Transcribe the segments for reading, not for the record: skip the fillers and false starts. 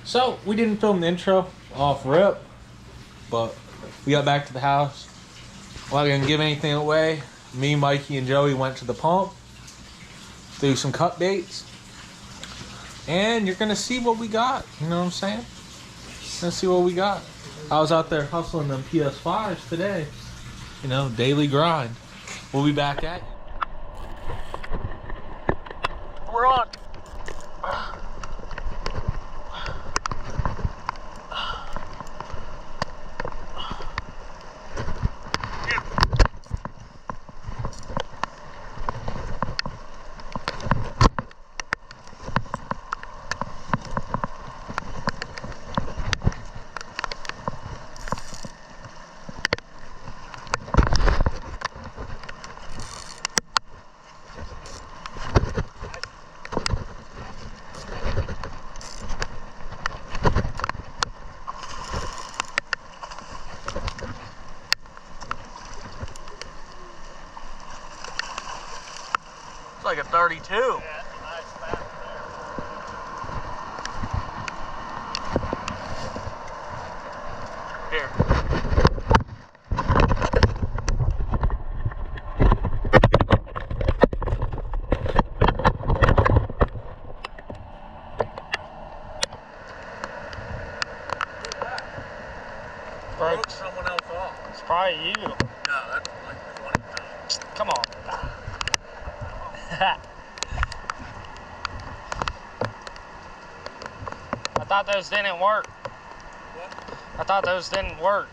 So we didn't film the intro off rip, but we got back to the house. Well, I didn't give anything away. Me, Mikey, and Joey went to the pump, threw some cut baits, and you're gonna see what we got. You know what I'm saying? Gonna see what we got. I was out there hustling them PS5s today. You know, daily grind. We'll be back at you. We're on. It's like a 32. Yeah, that's a nice pattern there. Here. Broke someone else off. It's probably you. No, that's like 20 times. Come on. I thought those didn't work. What? I thought those didn't work.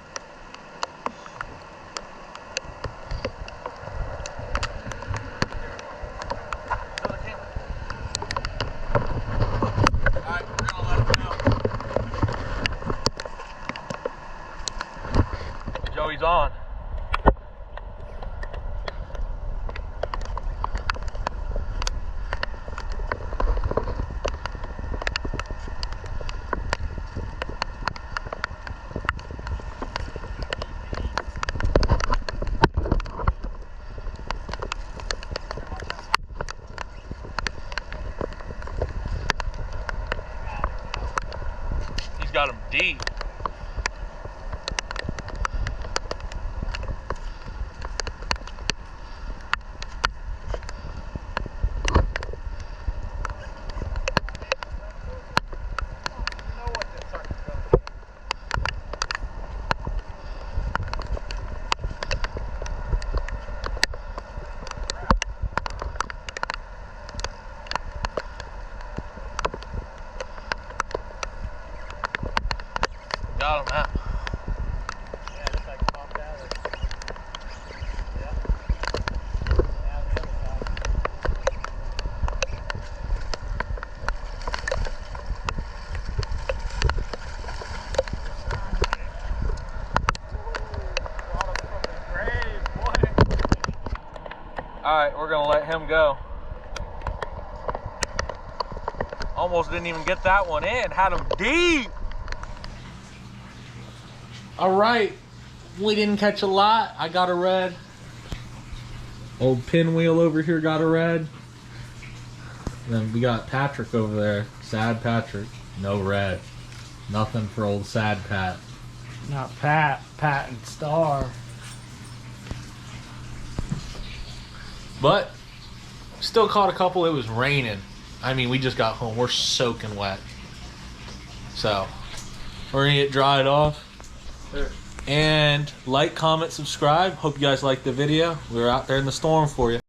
Show the camera. Alright, we're gonna let him know. Joey's on. He's got him deep. Got him out. Yeah, it looks like it popped out of it. Yeah. Now the other side. Brought him from the grave, boy. Alright, we're gonna let him go. Almost didn't even get that one in. Had him deep. Alright. We didn't catch a lot. I got a red. Old pinwheel over here got a red. And then we got Patrick over there. Sad Patrick. No red. Nothing for old Sad Pat. Not Pat, Pat and Star. But still caught a couple. It was raining. I mean, we just got home. We're soaking wet. So we're gonna get dried off. And like, comment, subscribe. Hope you guys liked the video. We were out there in the storm for you.